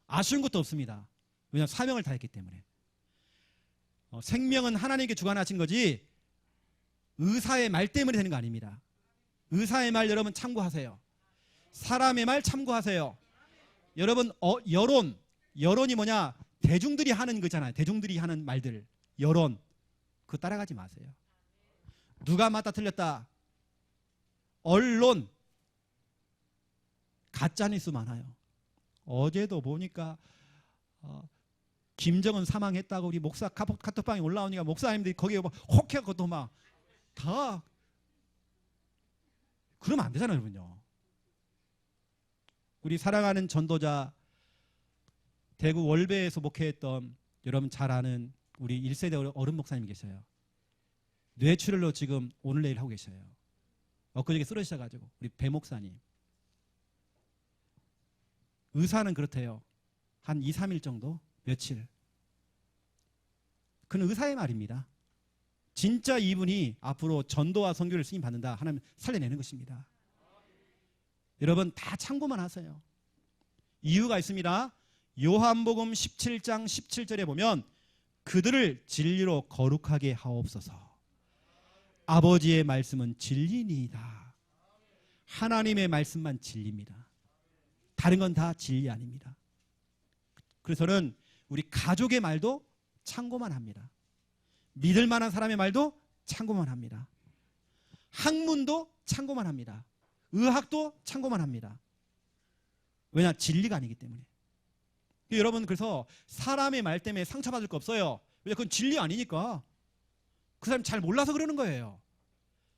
아쉬운 것도 없습니다. 왜냐하면 사명을 다했기 때문에. 생명은 하나님께 주관하신 거지 의사의 말 때문에 되는 거 아닙니다. 의사의 말 여러분 참고하세요. 사람의 말 참고하세요. 여러분 여론이 뭐냐? 대중들이 하는 거잖아요. 대중들이 하는 말들 여론 그거 따라가지 마세요. 누가 맞다 틀렸다 언론 가짜뉴스 많아요. 어제도 보니까 김정은 사망했다고 우리 목사 카톡방에 올라오니까 목사님들이 거기에 막 혹해갖고 또 막 다 그러면 안 되잖아요. 여러분요. 우리 사랑하는 전도자 대구 월배에서 목회했던 여러분 잘 아는 우리 1세대 어른 목사님 계셔요. 뇌출혈로 지금 오늘 내일 하고 계셔요. 엊그저께 쓰러지셔가지고 우리 배 목사님. 의사는 그렇대요. 한 2, 3일 정도? 며칠. 그는 의사의 말입니다. 진짜 이분이 앞으로 전도와 선교를 쓰임 받는다 하나님 살려내는 것입니다. 여러분 다 참고만 하세요. 이유가 있습니다. 요한복음 17장 17절에 보면 그들을 진리로 거룩하게 하옵소서. 아버지의 말씀은 진리니이다. 하나님의 말씀만 진리입니다. 다른 건 다 진리 아닙니다. 그래서는 우리 가족의 말도 참고만 합니다. 믿을 만한 사람의 말도 참고만 합니다. 학문도 참고만 합니다. 의학도 참고만 합니다. 왜냐? 진리가 아니기 때문에. 여러분 그래서 사람의 말 때문에 상처받을 거 없어요. 왜냐? 그건 진리 아니니까. 그 사람 잘 몰라서 그러는 거예요.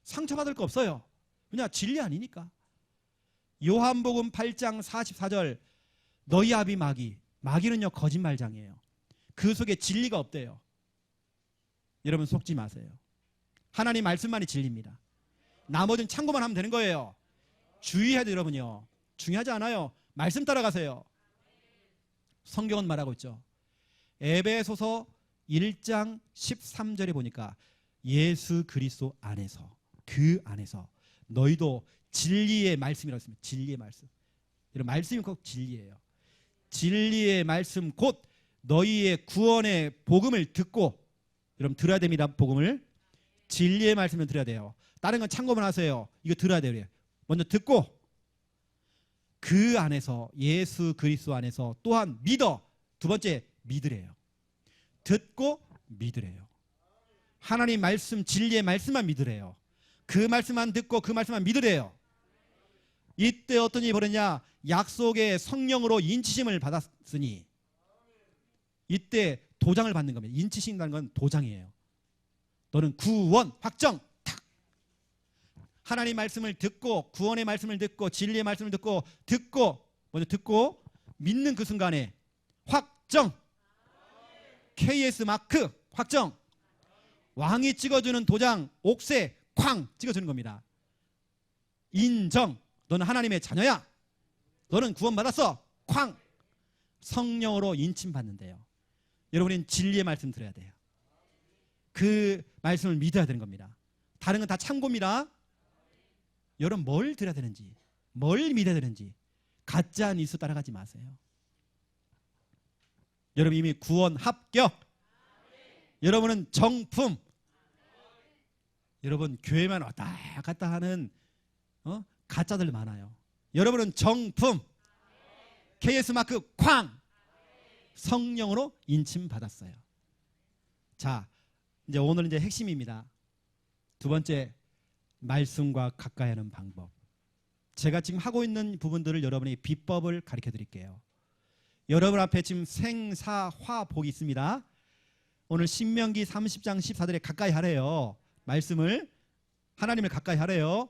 상처받을 거 없어요. 왜냐? 진리 아니니까. 요한복음 8장 44절 너희 아비 마귀는요 거짓말장이에요. 그 속에 진리가 없대요. 여러분 속지 마세요. 하나님 말씀만이 진리입니다. 나머지는 참고만 하면 되는 거예요. 주의해야 돼요. 여러분요. 중요하지 않아요. 말씀 따라가세요. 성경은 말하고 있죠. 에베소서 1장 13절에 보니까 예수 그리스도 안에서 그 안에서 너희도 진리의 말씀이라고 했습니다. 진리의 말씀. 이런 말씀이 꼭 진리예요. 진리의 말씀 곧 너희의 구원의 복음을 듣고, 여러분 들어야 됩니다. 복음을. 진리의 말씀을 들어야 돼요. 다른 건 참고만 하세요. 이거 들어야 돼요. 먼저 듣고 그 안에서, 예수 그리스도 안에서 또한 믿어. 두 번째, 믿으래요. 듣고 믿으래요. 하나님 말씀, 진리의 말씀만 믿으래요. 그 말씀만 듣고 그 말씀만 믿으래요. 이때 어떤 일이 벌어지냐? 약속의 성령으로 인치심을 받았으니, 이때 도장을 받는 겁니다. 인치신다는 건 도장이에요. 너는 구원 확정. 탁. 하나님 말씀을 듣고, 구원의 말씀을 듣고, 진리의 말씀을 듣고 먼저 듣고 믿는 그 순간에 확정. KS 마크 확정. 왕이 찍어주는 도장, 옥새 쾅 찍어주는 겁니다. 인정. 너는 하나님의 자녀야. 너는 구원받았어. 쾅. 성령으로 인침받는데요. 여러분은 진리의 말씀 들어야 돼요. 그 말씀을 믿어야 되는 겁니다. 다른 건 다 참고입니다. 여러분 뭘 들어야 되는지, 뭘 믿어야 되는지 가짜 뉴스 따라가지 마세요. 여러분 이미 구원 합격. 여러분은 정품. 여러분 교회만 왔다 갔다 하는 가짜들 많아요. 여러분은 정품. KS 마크 쾅. 성령으로 인침 받았어요. 자, 이제 오늘 이제 핵심입니다. 두 번째, 말씀과 가까이 하는 방법. 제가 지금 하고 있는 부분들을 여러분의 비법을 가르쳐 드릴게요. 여러분 앞에 지금 생사화복이 있습니다. 오늘 신명기 30장 14절에 가까이 하래요. 말씀을, 하나님을 가까이 하래요.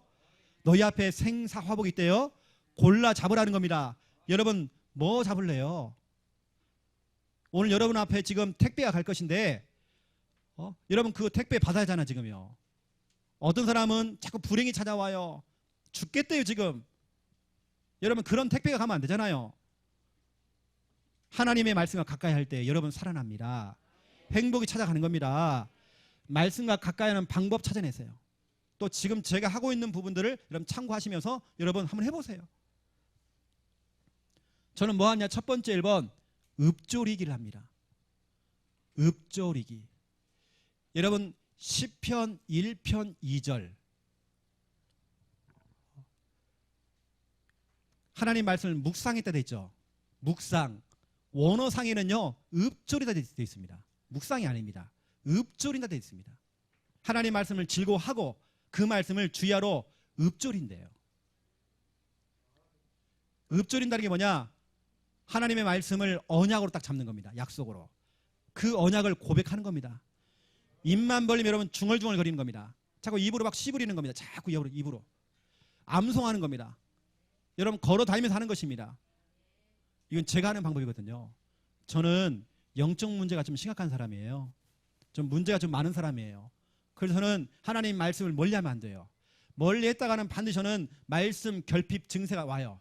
너희 앞에 생사화복이 있대요. 골라 잡으라는 겁니다. 여러분 뭐 잡을래요? 오늘 여러분 앞에 지금 택배가 갈 것인데 여러분 그 택배 받아야 하잖아 지금요. 어떤 사람은 자꾸 불행이 찾아와요. 죽겠대요 지금. 여러분 그런 택배가 가면 안 되잖아요. 하나님의 말씀과 가까이 할 때 여러분 살아납니다. 행복이 찾아가는 겁니다. 말씀과 가까이 하는 방법 찾아내세요. 또 지금 제가 하고 있는 부분들을 여러분 참고하시면서 여러분 한번 해보세요. 저는 뭐 하냐? 첫 번째 1번 읍조리기를 합니다. 읍조리기. 여러분 시편 1편 2절 하나님 말씀을 묵상했다 돼 있죠. 묵상. 원어상에는요 읍조리다 돼 있습니다. 묵상이 아닙니다. 읍조린다 돼 있습니다. 하나님 말씀을 즐거워하고 그 말씀을 주야로 읍조린대요. 읍조린다는 게 뭐냐? 하나님의 말씀을 언약으로 딱 잡는 겁니다. 약속으로. 그 언약을 고백하는 겁니다. 입만 벌리면 여러분 중얼중얼 거리는 겁니다. 자꾸 입으로 막 씹으리는 겁니다. 자꾸 입으로. 암송하는 겁니다. 여러분 걸어 다니면서 하는 것입니다. 이건 제가 하는 방법이거든요. 저는 영적 문제가 좀 심각한 사람이에요. 좀 문제가 좀 많은 사람이에요. 그래서 저는 하나님 말씀을 멀리하면 안 돼요. 멀리 했다가는 반드시 저는 말씀 결핍 증세가 와요.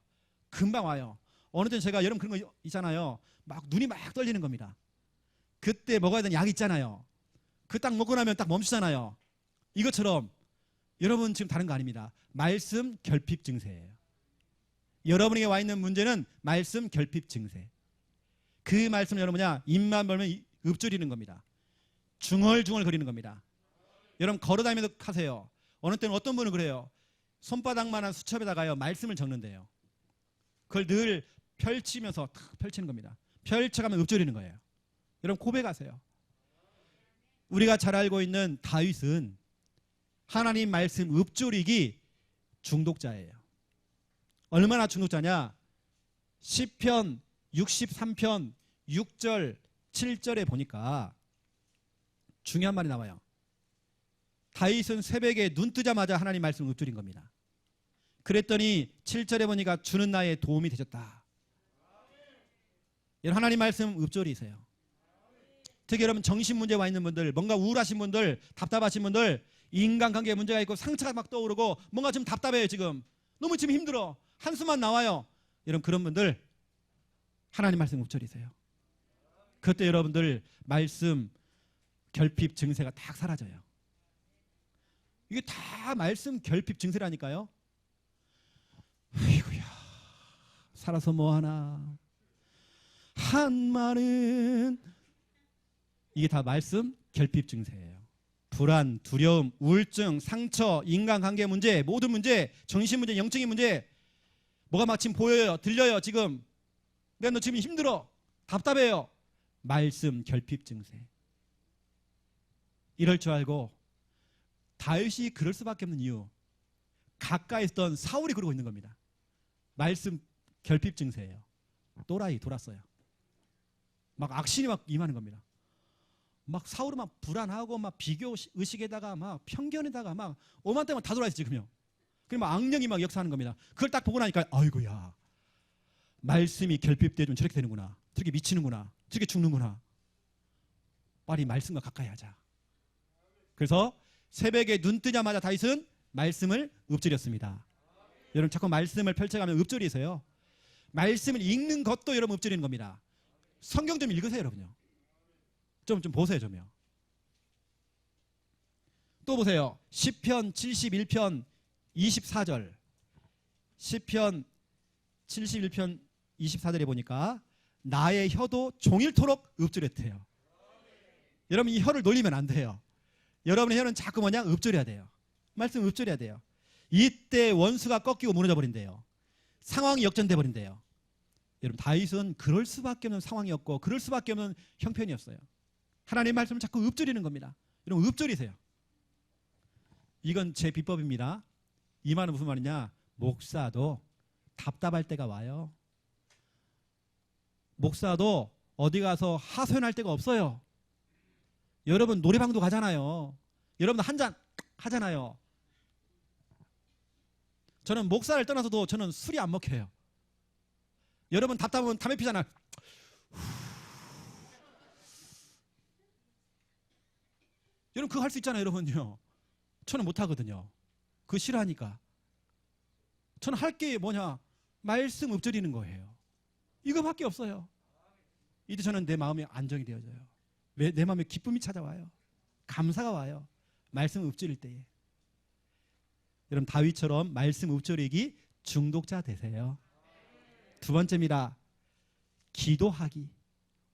금방 와요. 어느 때 제가 여러분 그런 거 있잖아요. 막 눈이 막 떨리는 겁니다. 그때 먹어야 되는 약 있잖아요. 그 딱 먹고 나면 딱 멈추잖아요. 이것처럼 여러분 지금 다른 거 아닙니다. 말씀 결핍 증세예요. 여러분에게 와 있는 문제는 말씀 결핍 증세. 그 말씀을 여러분 뭐냐? 입만 벌면 읊조리는 겁니다. 중얼중얼 거리는 겁니다. 여러분 걸어다니면서 하세요. 어느 때는 어떤 분은 그래요. 손바닥만한 수첩에다가요 말씀을 적는데요. 그걸 늘 펼치면서 탁 펼치는 겁니다. 펼쳐가면 읊조리는 거예요. 여러분 고백하세요. 우리가 잘 알고 있는 다윗은 하나님 말씀 읊조리기 중독자예요. 얼마나 중독자냐? 시편 63편 6절 7절에 보니까 중요한 말이 나와요. 다윗은 새벽에 눈 뜨자마자 하나님 말씀을 읊조린 겁니다. 그랬더니 7절에 보니까 주는 나의 도움이 되셨다. 여러분 하나님 말씀 읊조리세요. 특히 여러분 정신 문제 와 있는 분들, 뭔가 우울하신 분들, 답답하신 분들, 인간관계에 문제가 있고 상처가 막 떠오르고 뭔가 좀 답답해요 지금. 너무 지금 힘들어. 한숨만 나와요. 여러분 그런 분들 하나님 말씀 읊조리세요. 그때 여러분들 말씀 결핍 증세가 딱 사라져요. 이게 다 말씀 결핍 증세라니까요. 아이고야, 살아서 뭐하나. 한마는 이게 다 말씀 결핍 증세예요. 불안, 두려움, 우울증, 상처, 인간관계 문제, 모든 문제, 정신 문제, 영적인 문제, 뭐가 마침 보여요, 들려요. 지금 내가 너 지금 힘들어, 답답해요. 말씀 결핍 증세. 이럴 줄 알고 다윗이 그럴 수밖에 없는 이유, 가까이 있던 사울이 그러고 있는 겁니다. 말씀 결핍 증세예요. 또라이 돌았어요. 막 악신이 막 임하는 겁니다. 막 사울은 막 불안하고 막 비교 의식에다가 막 편견에다가 막 오만 때만 다 돌아 있어 지금요. 그리고 막 악령이 막 역사하는 겁니다. 그걸 딱 보고 나니까 아이고야, 말씀이 결핍되면 저렇게 되는구나, 저렇게 미치는구나, 저렇게 죽는구나. 빨리 말씀과 가까이 하자. 그래서 새벽에 눈 뜨자마자 다윗은 말씀을 읊조렸습니다. 여러분 자꾸 말씀을 펼쳐가면 읊조리세요. 말씀을 읽는 것도 여러분 읊조리는 겁니다. 성경 좀 읽으세요 여러분요. 좀 보세요 좀요. 또 보세요. 시편 71편 24절. 시편 71편 24절에 보니까 나의 혀도 종일토록 읊조렸대요. 여러분 이 혀를 놀리면 안 돼요. 여러분의 혀는 자꾸 뭐냐? 읊조려야 돼요. 말씀 읊조려야 돼요. 이때 원수가 꺾이고 무너져 버린대요. 상황이 역전돼 버린대요. 여러분 다윗은 그럴 수밖에 없는 상황이었고 그럴 수밖에 없는 형편이었어요. 하나님의 말씀을 자꾸 읊조리는 겁니다. 여러분 읊조리세요. 이건 제 비법입니다. 이 말은 무슨 말이냐? 목사도 답답할 때가 와요. 목사도 어디 가서 하소연할 데가 없어요. 여러분 노래방도 가잖아요. 여러분 한잔 하잖아요. 저는 목사를 떠나서도 저는 술이 안 먹혀요. 여러분 답답하면 담배 피잖아요. 여러분 그거 할 수 있잖아요. 여러분요. 저는 못하거든요. 그거 싫어하니까. 저는 할 게 뭐냐? 말씀 읊조리는 거예요. 이거밖에 없어요. 이때 저는 내 마음이 안정이 되어져요. 내 마음에 기쁨이 찾아와요. 감사가 와요. 말씀 읊조릴 때에. 여러분 다윗처럼 말씀 읊조리기 중독자 되세요. 두 번째입니다. 기도하기.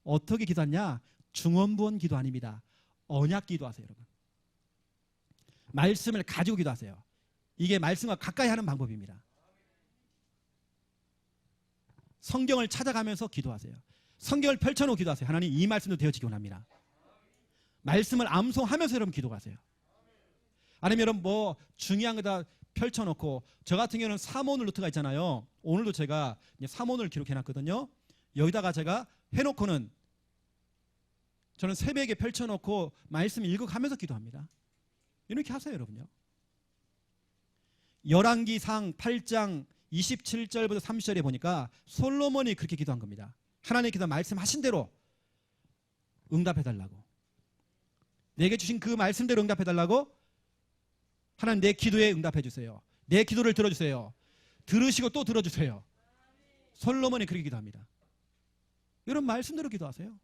어떻게 기도하냐? 중언부언 기도 아닙니다. 언약 기도하세요 여러분. 말씀을 가지고 기도하세요. 이게 말씀과 가까이 하는 방법입니다. 성경을 찾아가면서 기도하세요. 성경을 펼쳐놓고 기도하세요. 하나님 이 말씀도 되어지기 원합니다. 말씀을 암송하면서 여러분 기도하세요. 아니면 여러분 뭐 중요한 거다 펼쳐놓고, 저 같은 경우는 사모늘 노트가 있잖아요. 오늘도 제가 사모늘 기록해놨거든요. 여기다가 제가 해놓고는 저는 새벽에 펼쳐놓고 말씀 읽어가면서 기도합니다. 이렇게 하세요 여러분요. 열왕기상 8장 27절부터 30절에 보니까 솔로몬이 그렇게 기도한 겁니다. 하나님께서 말씀하신 대로 응답해달라고, 내게 주신 그 말씀대로 응답해달라고. 하나님 내 기도에 응답해 주세요. 내 기도를 들어주세요. 들으시고 또 들어주세요. 솔로몬이 그렇게 기도합니다. 여러분 말씀대로 기도하세요.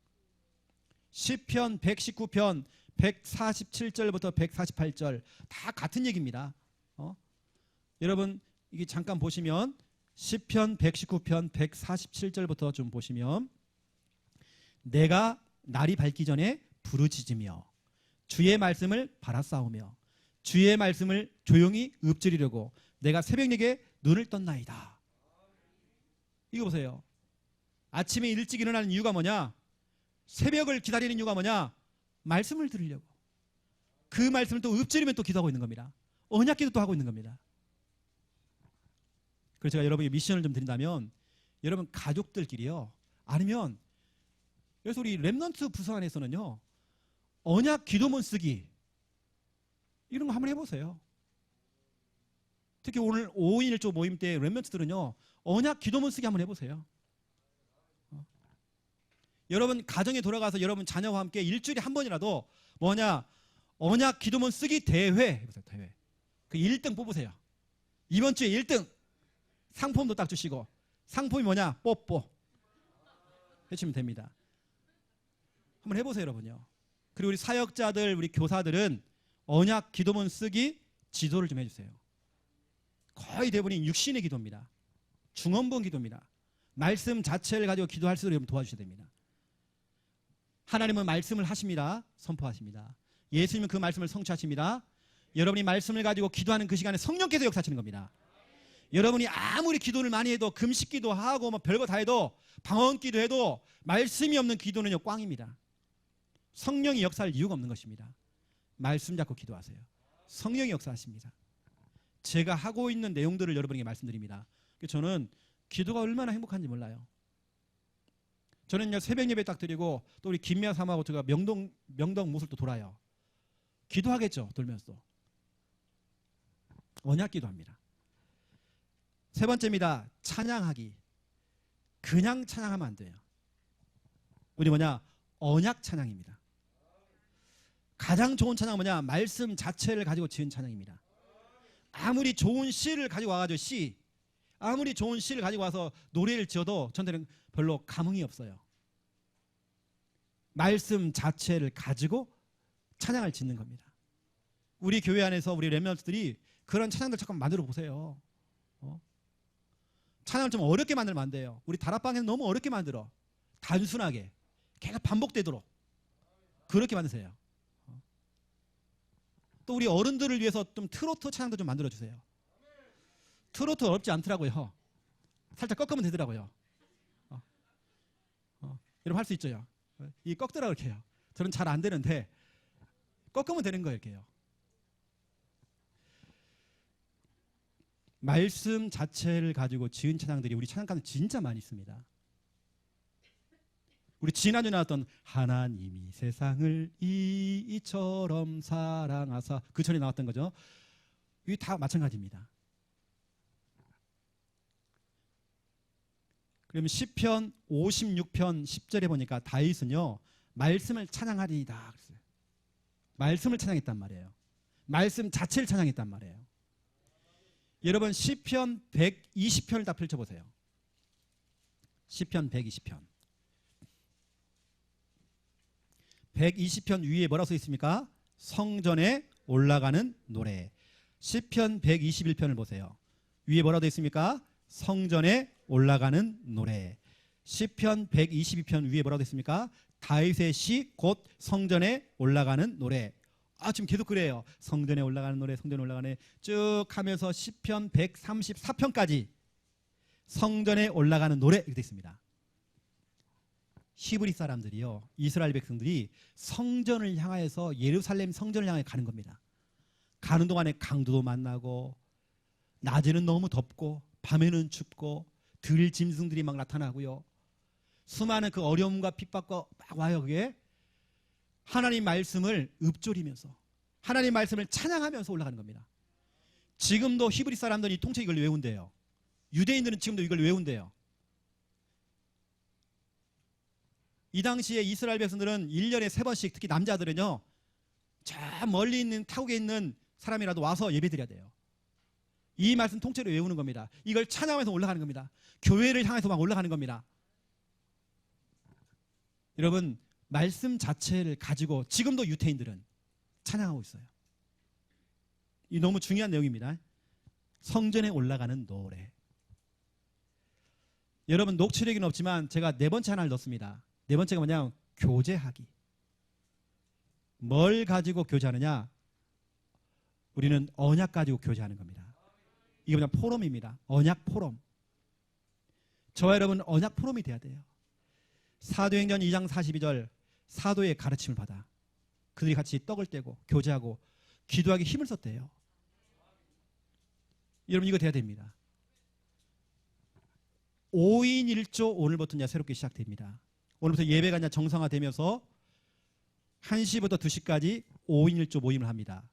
시편 119편 147절부터 148절 다 같은 얘기입니다. 여러분 이게 잠깐 보시면 시편 119편 147절부터 좀 보시면, 내가 날이 밝기 전에 부르짖으며 주의 말씀을 바라싸우며 주의 말씀을 조용히 읊조리려고 내가 새벽녘에 눈을 떴나이다. 이거 보세요. 아침에 일찍 일어나는 이유가 뭐냐? 새벽을 기다리는 이유가 뭐냐? 말씀을 들으려고. 그 말씀을 또 읊조리면 또 기도하고 있는 겁니다. 언약 기도도 하고 있는 겁니다. 그래서 제가 여러분에게 미션을 좀 드린다면, 여러분 가족들끼리요, 아니면 그래서 우리 랩넌트 부서 안에서는요, 언약 기도문 쓰기 이런 거 한번 해보세요. 특히 오늘 5인 1조 모임 때 랩넌트들은요, 언약 기도문 쓰기 한번 해보세요. 여러분 가정에 돌아가서 여러분 자녀와 함께 일주일에 한 번이라도 뭐냐, 언약 기도문 쓰기 대회 해보세요. 대회. 그 1등 뽑으세요. 이번 주에 1등 상품도 딱 주시고, 상품이 뭐냐? 뽀뽀 해주시면 됩니다. 한번 해보세요 여러분요. 그리고 우리 사역자들, 우리 교사들은 언약 기도문 쓰기 지도를 좀 해주세요. 거의 대부분이 육신의 기도입니다. 중언부언 기도입니다. 말씀 자체를 가지고 기도할 수 있도록 여러분 도와주셔야 됩니다. 하나님은 말씀을 하십니다. 선포하십니다. 예수님은 그 말씀을 성취하십니다. 여러분이 말씀을 가지고 기도하는 그 시간에 성령께서 역사하시는 겁니다. 여러분이 아무리 기도를 많이 해도 금식 기도하고 뭐 별거 다 해도 방언 기도해도 말씀이 없는 기도는요 꽝입니다. 성령이 역사할 이유가 없는 것입니다. 말씀 잡고 기도하세요. 성령이 역사하십니다. 제가 하고 있는 내용들을 여러분에게 말씀드립니다. 저는 기도가 얼마나 행복한지 몰라요. 저는 새벽 예배 딱 드리고 또 우리 김미아 사모하고 제가 명동 못을 또 돌아요. 기도하겠죠. 돌면서 언약 기도합니다. 세 번째입니다. 찬양하기. 그냥 찬양하면 안 돼요. 우리 언약 찬양입니다. 가장 좋은 찬양은 말씀 자체를 가지고 지은 찬양입니다. 아무리 좋은 시를 가지고 와가지고 아무리 좋은 시를 가지고 와서 노래를 지어도 저한테는 별로 감흥이 없어요. 말씀 자체를 가지고 찬양을 짓는 겁니다. 우리 교회 안에서 우리 렘넌트들이 그런 찬양들 잠깐 만들어 보세요. 찬양을 좀 어렵게 만들면 안 돼요. 우리 다락방에서 너무 어렵게 만들어. 단순하게 계속 반복되도록 그렇게 만드세요. 또 우리 어른들을 위해서 좀 트로트 찬양도 좀 만들어 주세요. 트로트 어렵지 않더라고요. 살짝 꺾으면 되더라고요. 여러분 할 수 있죠? 이 꺾더라 이렇게 해요. 저는 잘 안 되는데 꺾으면 되는 거예요. 이렇게요. 말씀 자체를 가지고 지은 찬양들이 우리 찬양가는 진짜 많이 있습니다. 우리 지난주에 나왔던 하나님이 세상을 이처럼 사랑하사 그 전에 나왔던 거죠. 이게 다 마찬가지입니다. 그러면 시편 56편 10절에 보니까 다윗은요 말씀을 찬양하리이다 그랬어요. 말씀을 찬양했단 말이에요. 말씀 자체를 찬양했단 말이에요. 여러분 시편 120편을 다 펼쳐보세요. 시편 120편 120편 위에 뭐라고 써 있습니까? 성전에 올라가는 노래. 시편 121편을 보세요. 위에 뭐라고 되어 있습니까? 성전에 올라가는 노래. 시편 122편 위에 뭐라고 되어 있습니까? 다윗의 시 곧 성전에 올라가는 노래. 지금 계속 그래요. 성전에 올라가는 노래, 성전에 올라가네 쭉 하면서 시편 134편까지 성전에 올라가는 노래 이렇게 되어 있습니다. 히브리 사람들이요, 이스라엘 백성들이 성전을 향하여서 예루살렘 성전을 향해 가는 겁니다. 가는 동안에 강도도 만나고 낮에는 너무 덥고 밤에는 춥고 들 짐승들이 막 나타나고요. 수많은 그 어려움과 핍박과 막 와요. 그게 하나님 말씀을 읊조리면서 하나님 말씀을 찬양하면서 올라가는 겁니다. 지금도 히브리 사람들이 통째 이걸 외운대요. 유대인들은 지금도 이걸 외운대요. 이 당시에 이스라엘 백성들은 1년에 3번씩 특히 남자들은요 저 멀리 있는 타국에 있는 사람이라도 와서 예배드려야 돼요. 이 말씀 통째로 외우는 겁니다. 이걸 찬양하면서 올라가는 겁니다. 교회를 향해서 막 올라가는 겁니다. 여러분 말씀 자체를 가지고 지금도 유태인들은 찬양하고 있어요. 이 너무 중요한 내용입니다. 성전에 올라가는 노래. 여러분 녹취록에는 없지만 제가 4번째 하나를 넣었습니다. 4번째가 뭐냐? 교제하기. 뭘 가지고 교제하느냐? 우리는 언약 가지고 교제하는 겁니다. 이게 뭐냐? 포럼입니다. 언약 포럼. 저와 여러분 언약 포럼이 돼야 돼요. 사도행전 2장 42절 사도의 가르침을 받아 그들이 같이 떡을 떼고 교제하고 기도하기 힘을 썼대요. 여러분 이거 돼야 됩니다. 5인 1조 오늘부터 이제 새롭게 시작됩니다. 오늘부터 예배가 이제 정상화되면서 1시부터 2시까지 5인 1조 모임을 합니다.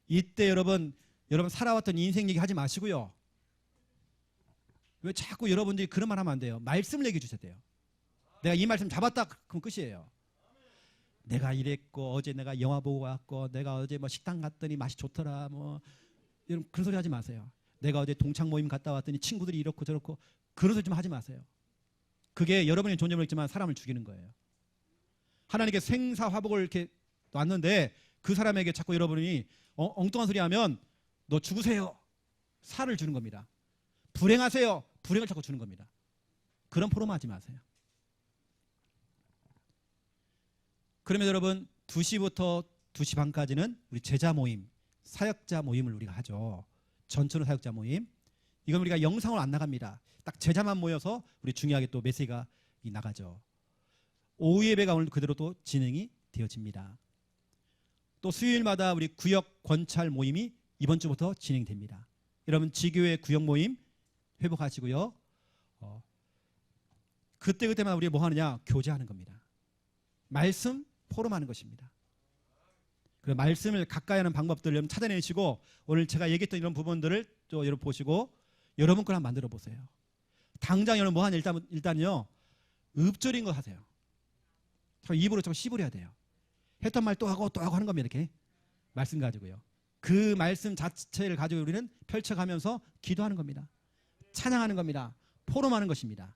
이때 여러분 살아왔던 인생 얘기 하지 마시고요. 왜 자꾸 여러분들이 그런 말 하면 안 돼요. 말씀을 얘기해 주셔야 돼요. 내가 이 말씀 잡았다 그럼 끝이에요. 내가 이랬고 어제 내가 영화 보고 왔고 내가 어제 뭐 식당 갔더니 맛이 좋더라 뭐 여러분 그런 소리 하지 마세요. 내가 어제 동창 모임 갔다 왔더니 친구들이 이렇고 저렇고 그런 소리 좀 하지 마세요. 그게 여러분의 존재를 있지만 사람을 죽이는 거예요. 하나님께 생사화복을 이렇게 놨는데 그 사람에게 자꾸 여러분이 엉뚱한 소리 하면 너 죽으세요. 살을 주는 겁니다. 불행하세요. 불행을 자꾸 주는 겁니다. 그런 포럼 하지 마세요. 그러면 여러분 2시부터 2시 반까지는 우리 제자 모임, 사역자 모임을 우리가 하죠. 전천후 사역자 모임. 이건 우리가 영상으로 안 나갑니다. 딱 제자만 모여서 우리 중요하게 또 메시지가 나가죠. 오후 예배가 오늘 그대로 또 진행이 되어집니다. 또 수요일마다 우리 구역 권찰 모임이 이번 주부터 진행됩니다. 여러분 지교회 구역 모임 회복하시고요. 그때마다 우리 뭐 하느냐? 교제하는 겁니다. 말씀 포럼하는 것입니다. 그 말씀을 가까이 하는 방법들을 여러분 찾아내시고 오늘 제가 얘기했던 이런 부분들을 또 여러분 보시고 여러분 걸 한번 만들어 보세요. 당장 여러분 뭐 하냐? 일단요 읍절인 거 하세요. 입으로 좀 씹으려야 돼요. 했던 말 또 하고 하는 겁니다. 이렇게 말씀 가지고요. 그 말씀 자체를 가지고 우리는 펼쳐가면서 기도하는 겁니다. 찬양하는 겁니다. 포럼하는 것입니다.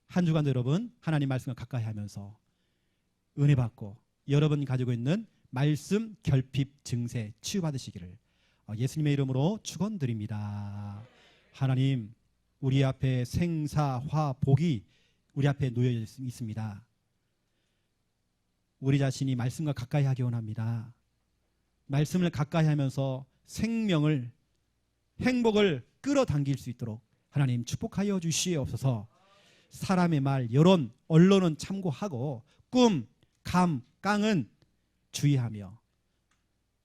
한 주간도 여러분 하나님 말씀을 가까이 하면서 은혜 받고 여러분 가지고 있는 말씀 결핍 증세 치유받으시기를 예수님의 이름으로 축원드립니다. 하나님 우리 앞에 생사화 복이 우리 앞에 놓여 있습니다. 우리 자신이 말씀과 가까이 하기 원합니다. 말씀을 가까이 하면서 생명을 행복을 끌어당길 수 있도록 하나님 축복하여 주시옵소서. 사람의 말, 여론, 언론은 참고하고 꿈, 감, 깡은 주의하며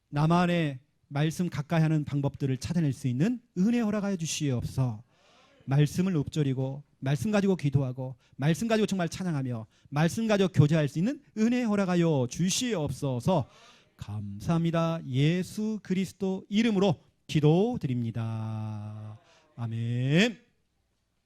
나만의 말씀 가까이 하는 방법들을 찾아낼 수 있는 은혜 허락하여 주시옵소서. 말씀을 읊조리고 말씀 가지고 기도하고 말씀 가지고 정말 찬양하며 말씀 가지고 교제할 수 있는 은혜 허락하여 주시옵소서. 감사합니다. 예수 그리스도 이름으로 기도드립니다. 아멘.